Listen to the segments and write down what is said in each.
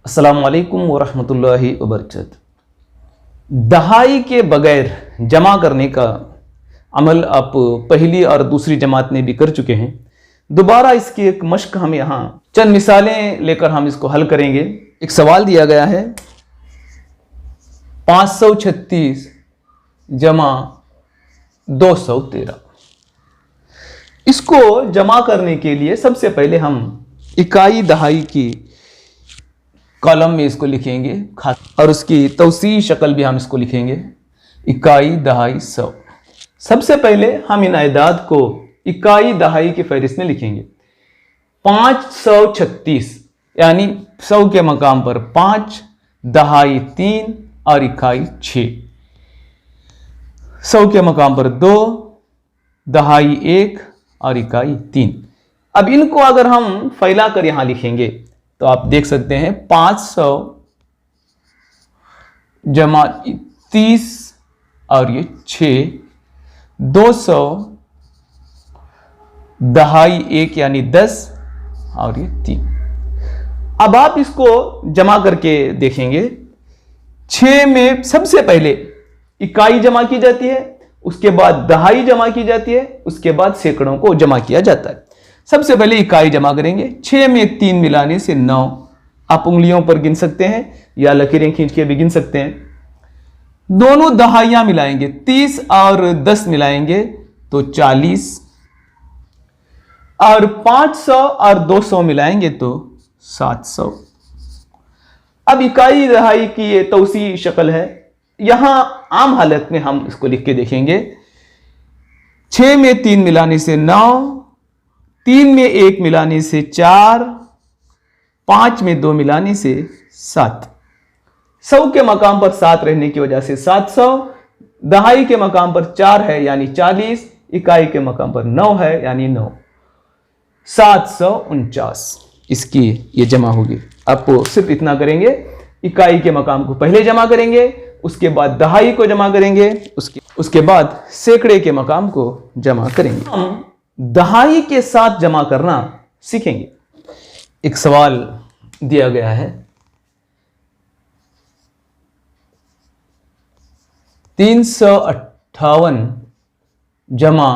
अस्सलाम वालेकुम वरहमतुल्लाहि वबरकातुहू। दहाई के बगैर जमा करने का अमल आप पहली और दूसरी जमात में भी कर चुके हैं। दोबारा इसकी एक मश्क हम यहाँ चंद मिसालें लेकर हम इसको हल करेंगे। एक सवाल दिया गया है 536 जमा 213। इसको जमा करने के लिए सबसे पहले हम इकाई दहाई की कॉलम में इसको लिखेंगे और उसकी तौसी शक्ल भी हम इसको लिखेंगे इकाई दहाई सौ। सबसे पहले हम इन अदाद को इकाई दहाई की फहरिस्त में लिखेंगे। 536 यानी 100 के मकाम पर 5, दहाई 3 और इकाई 6। 100 के मकाम पर 2, दहाई 1 और इकाई 3। अब इनको अगर हम फैला कर यहां लिखेंगे तो आप देख सकते हैं 500 जमा 30 और ये 6, 200 दहाई 1 यानी 10 और ये 3। अब आप इसको जमा करके देखेंगे। 6 में सबसे पहले इकाई जमा की जाती है, उसके बाद दहाई जमा की जाती है, उसके बाद सैकड़ों को जमा किया जाता है। सबसे पहले इकाई जमा करेंगे। 6 में 3 मिलाने से 9। आप उंगलियों पर गिन सकते हैं या लकीरें खींच के भी गिन सकते हैं। दोनों दहाइयां मिलाएंगे, 30 और 10 मिलाएंगे तो 40, और 500 और 200 मिलाएंगे तो 700। अब इकाई दहाई की ये तौसी शक्ल है। यहां आम हालत में हम इसको लिख के देखेंगे। 6 में 3 मिलाने से 9, 3 में 1 मिलाने से 4, 5 में 2 मिलाने से 7। 100 के मकाम पर 7 रहने की वजह से 700, दहाई के मकाम पर 4 है यानी 40, इकाई के मकाम पर 9 है यानी 9। 749 इसकी ये जमा होगी। आप सिर्फ इतना करेंगे, इकाई के मकाम को पहले जमा करेंगे, उसके बाद दहाई को जमा करेंगे, उसके बाद सैकड़े के मकाम को जमा करेंगे। हम दहाई के साथ जमा करना सीखेंगे। एक सवाल दिया गया है 358 जमा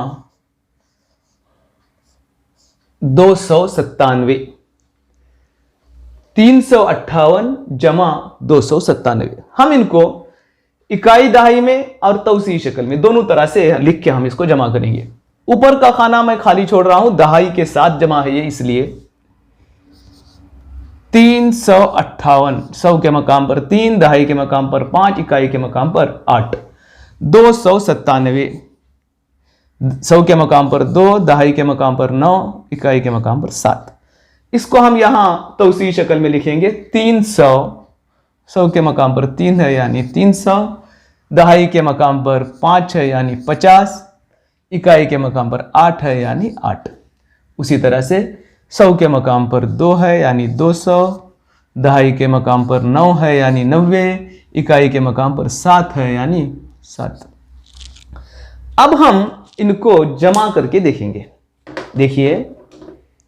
297। 358 जमा 297। हम इनको इकाई दहाई में और तौसी शक्ल में दोनों तरह से लिख के हम इसको जमा करेंगे। ऊपर का खाना मैं खाली छोड़ रहा हूं, दहाई के साथ जमा है ये इसलिए। 358 100 के मकाम पर 3, दहाई के मकाम पर 5, इकाई के मकाम पर 8। 297 100 के मकाम पर 2, दहाई के मकाम पर 9, इकाई के मकाम पर 7। इसको हम यहां तौसी शक्ल में लिखेंगे 300। 100 के मकाम पर 3 है यानी 300, दहाई के मकाम पर 5 है यानी 50, इकाई के मकाम पर 8 है यानी 8। उसी तरह से 100 के मकाम पर 2 है यानी 200, दहाई के मकाम पर 9 है यानी 90, इकाई के मकाम पर 7 है यानी 7। अब हम इनको जमा करके देखेंगे। देखिए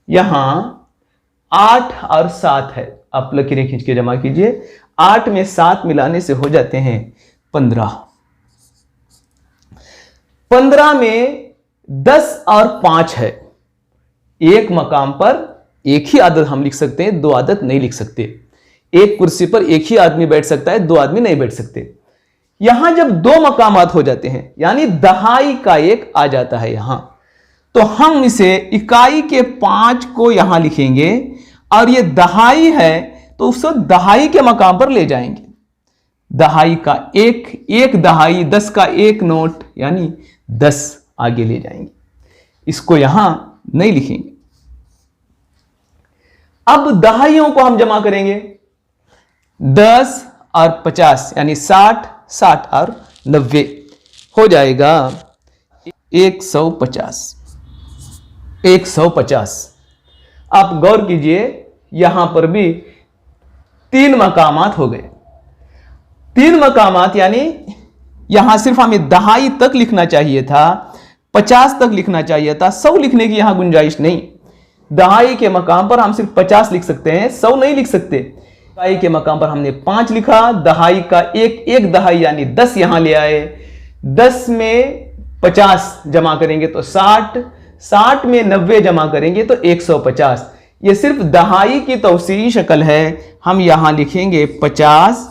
यहां 8 और 7 है, आप लकीरें खींच के जमा कीजिए। 8 में 7 मिलाने से हो जाते हैं 15। 15 में 10 और 5 है। एक मकाम पर एक ही आदत हम लिख सकते हैं, 2 आदत नहीं लिख सकते। एक कुर्सी पर एक ही आदमी बैठ सकता है, 2 आदमी नहीं बैठ सकते। यहां जब 2 मकामात हो जाते हैं यानी दहाई का 1 आ जाता है यहां, तो हम इसे इकाई के 5 को यहां लिखेंगे और ये दहाई है तो उसको दहाई के मकाम पर ले जाएंगे। दहाई का 1 दहाई, 10 का 1 नोट यानी 10 आगे ले जाएंगे। इसको यहां नहीं लिखेंगे। अब दहाइयों को हम जमा करेंगे। 10 और 50 यानी 60, 60 और 90 हो जाएगा 150। 150। आप गौर कीजिए यहां पर भी 3 मकामात हो गए। 3 मकामात यानी यहां सिर्फ हमें दहाई तक लिखना चाहिए था, 50 तक लिखना चाहिए था, 100 लिखने की यहां गुंजाइश नहीं। दहाई के मकाम पर हम सिर्फ 50 लिख सकते हैं, 100 नहीं लिख सकते। इकाई के मकाम पर हमने 5 लिखा, दहाई का एक दहाई यानी 10 यहां ले आए, 10 में 50 जमा करेंगे तो 60, 60 में 90 जमा करेंगे तो 150। ये सिर्फ दहाई की तौसीई शक्ल है। हम यहां लिखेंगे 50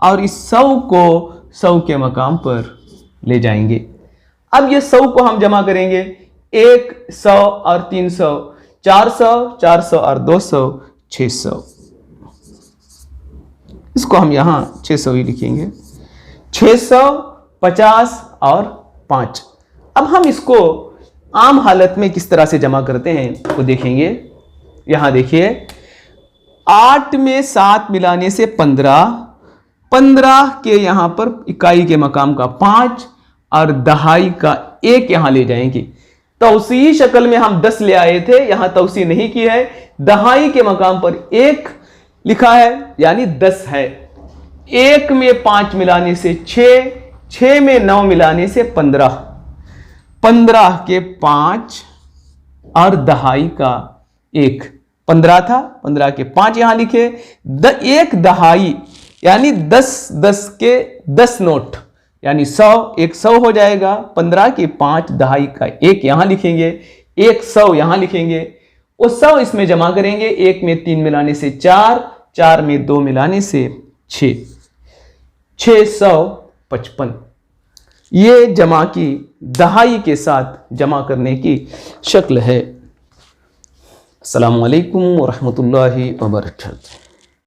और इस 100 को 100 के मकाम पर ले जाएंगे। अब ये 100 को हम जमा करेंगे, 1 100 और 300, 400 400 और 200 600। इसको हम यहां 600 ही लिखेंगे, 650 और 5। अब हम इसको आम हालत में किस तरह से जमा करते हैं वो देखेंगे। यहां देखिए, 8 में 7 मिलाने से 15, 15 के यहां पर इकाई के मकाम का 5 और दहाई का 1 यहां ले जाएंगे। तौसीई शक्ल में हम 10 ले आए थे, यहां तौसी नहीं की है, दहाई के मकाम पर 1 लिखा है यानी 10 है। 1 में 5 मिलाने से 6, 6 में 9 मिलाने से 15, 15 के 5 और दहाई का 1, 15 था, 15 के 5 यहां लिखे, 1 दहाई यानी 10 10 के 10 नोट यानी 100, 100 हो जाएगा। 15 के 5 दहाई का 1 यहां लिखेंगे, 100 यहां लिखेंगे, वो 100 इसमें जमा करेंगे। 1 में 3 मिलाने से 4, 4 में 2 मिलाने से 6, 655। ये जमा की दहाई के साथ जमा करने की शक्ल है। अस्सलामु अलैकुम व रहमतुल्लाहि व बरकातुहू।